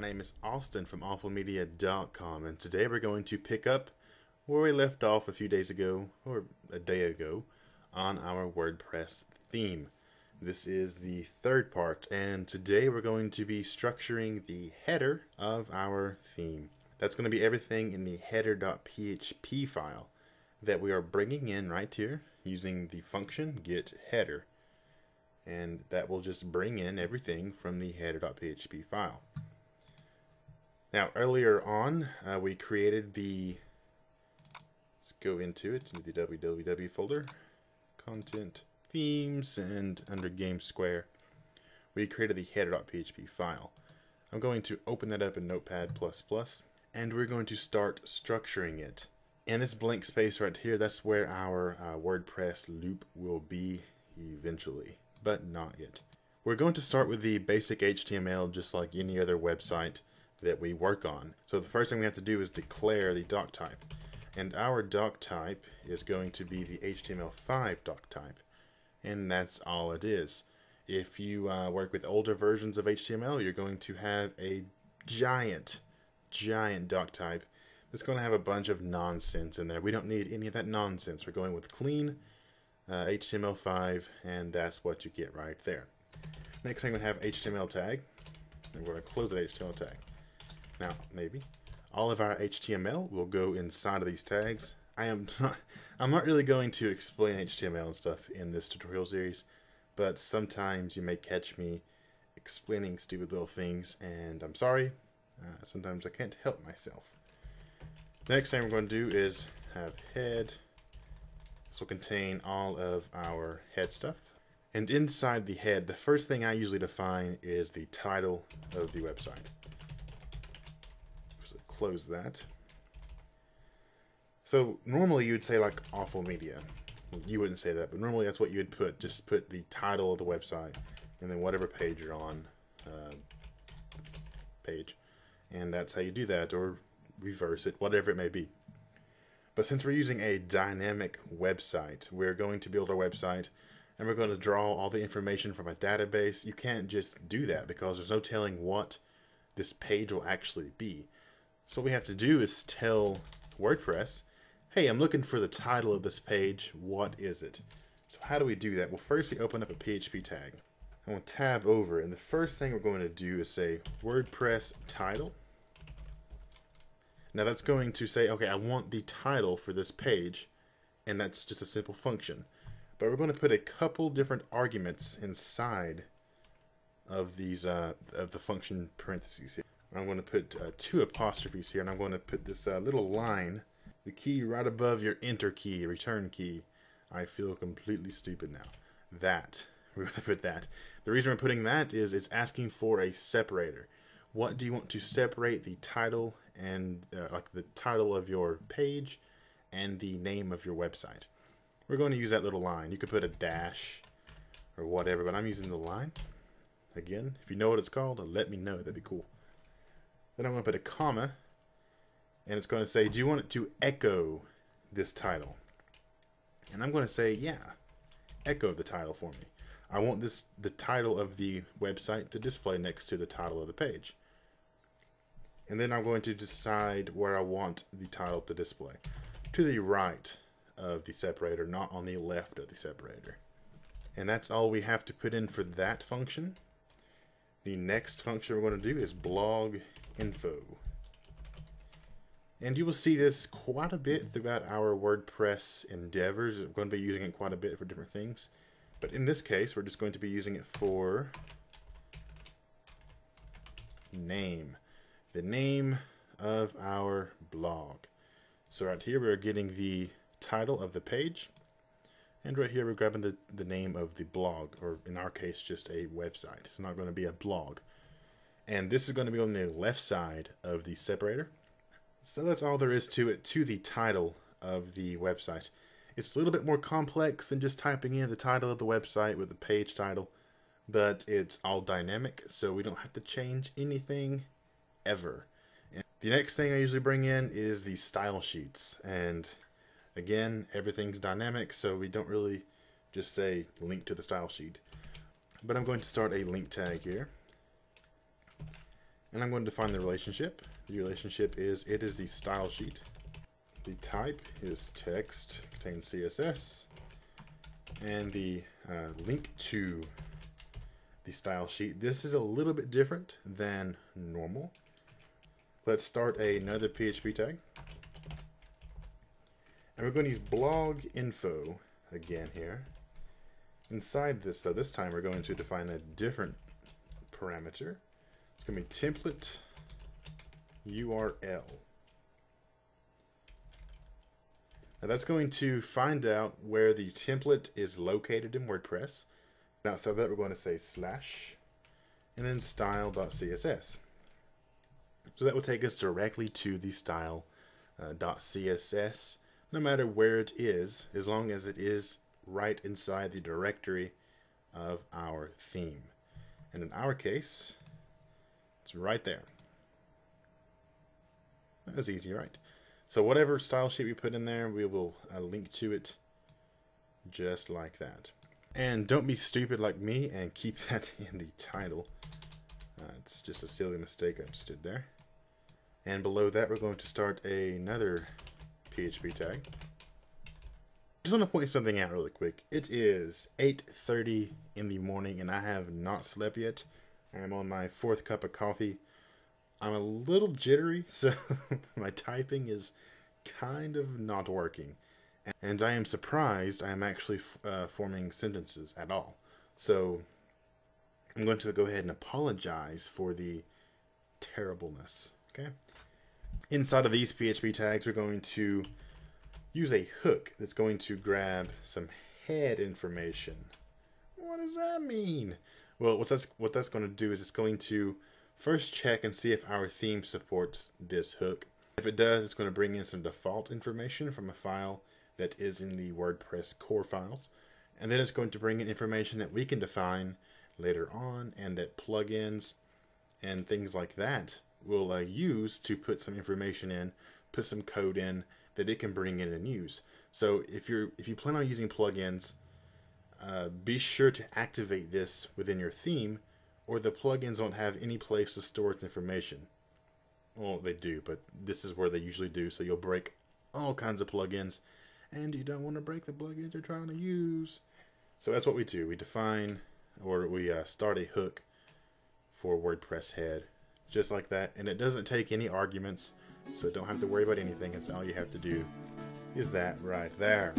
name is Austin from awfulmedia.com, and today we're going to pick up where we left off a few days ago, or a day ago, on our WordPress theme. This is the third part, and today we're going to be structuring the header of our theme. That's going to be everything in the header.php file that we are bringing in right here using the function getHeader. And that will just bring in everything from the header.php file. Now, earlier on, we created the, let's go into it, into the www folder, content, themes, and under Game Square, we created the header.php file. I'm going to open that up in Notepad++, and we're going to start structuring it. In this blank space right here, that's where our WordPress loop will be eventually, but not yet. We're going to start with the basic HTML just like any other website that we work on. So the first thing we have to do is declare the doc type. And our doc type is going to be the HTML5 doc type. And that's all it is. If you work with older versions of HTML, you're going to have a giant doc type that's going to have a bunch of nonsense in there. We don't need any of that nonsense. We're going with clean HTML5, and that's what you get right there. Next thing we have HTML tag. I'm going to close that HTML tag. Now, maybe all of our HTML will go inside of these tags. I'm not really going to explain HTML and stuff in this tutorial series, but sometimes you may catch me explaining stupid little things, and I'm sorry. Sometimes I can't help myself. The next thing we're going to do is have head. This will contain all of our head stuff. And inside the head, the first thing I usually define is the title of the website. So close that. So normally you would say like awful media. You wouldn't say that, but normally that's what you would put. Just put the title of the website and then whatever page you're on, page. And that's how you do that, or reverse it, whatever it may be. But since we're using a dynamic website, we're going to build our website and we're going to draw all the information from a database. You can't just do that because there's no telling what this page will actually be. So what we have to do is tell WordPress, hey, I'm looking for the title of this page. What is it? So how do we do that? Well, first we open up a PHP tag. I'm going to tab over, and the first thing we're going to do is say WordPress title. Now that's going to say, okay, I want the title for this page, and that's just a simple function. But we're going to put a couple different arguments inside of these of the function parentheses here. I'm going to put 2 apostrophes here, and I'm going to put this little line, the key right above your enter key, return key. I feel completely stupid now. That. We're going to put that. The reason we're putting that is it's asking for a separator. What do you want to separate the title and like the title of your page and the name of your website? We're going to use that little line. You could put a dash or whatever, but I'm using the line. Again, if you know what it's called, let me know. That'd be cool. Then I'm going to put a comma, and it's going to say, do you want it to echo this title? And I'm going to say, yeah, echo the title for me. I want the title of the website to display next to the title of the page. And then I'm going to decide where I want the title to display. To the right of the separator, not on the left of the separator. And that's all we have to put in for that function. The next function we're going to do is blog info. And you will see this quite a bit throughout our WordPress endeavors. We're going to be using it quite a bit for different things. But in this case, we're just going to be using it for name. The name of our blog. So right here we're getting the title of the page. And right here we're grabbing the name of the blog, or in our case just a website. It's not going to be a blog. And this is going to be on the left side of the separator. So that's all there is to it, to the title of the website. It's a little bit more complex than just typing in the title of the website with the page title, but it's all dynamic, so we don't have to change anything ever. And the next thing I usually bring in is the style sheets, and again, everything's dynamic, so we don't really just say link to the style sheet. But I'm going to start a link tag here, And I'm going to define the relationship. The relationship is, it is the style sheet. The type is text, contains CSS. And the link to the style sheet. This is a little bit different than normal. Let's start another PHP tag. And we're going to use blog info again here. Inside this, though, this time we're going to define a different parameter. It's going to be template URL. Now that's going to find out where the template is located in WordPress. Now, outside that, we're going to say slash and then style.css. So that will take us directly to the style.css, no matter where it is, as long as it is right inside the directory of our theme. And in our case, it's right there. That was easy, right? So whatever style sheet we put in there, we will link to it just like that. And don't be stupid like me and keep that in the title. It's just a silly mistake I just did there. And below that, we're going to start another PHP tag. Just want to point something out really quick. It is 8:30 in the morning and I have not slept yet. I'm on my 4th cup of coffee. I'm a little jittery, so my typing is kind of not working. And I am surprised I am actually forming sentences at all. So I'm going to go ahead and apologize for the terribleness. Okay. Inside of these PHP tags, we're going to use a hook that's going to grab some head information. What does that mean? Well, what that's going to do is it's going to first check and see if our theme supports this hook. If it does, it's going to bring in some default information from a file that is in the WordPress core files. And then it's going to bring in information that we can define later on and that plugins and things like that will use to put some information in, put some code in that it can bring in and use. So if you plan on using plugins, be sure to activate this within your theme, or the plugins won't have any place to store its information. Well, they do, but this is where they usually do, so you'll break all kinds of plugins, and you don't want to break the plugins you're trying to use. So that's what we do. We define, or we start a hook for WordPress head, just like that, and it doesn't take any arguments, so don't have to worry about anything. It's all you have to do is that right there.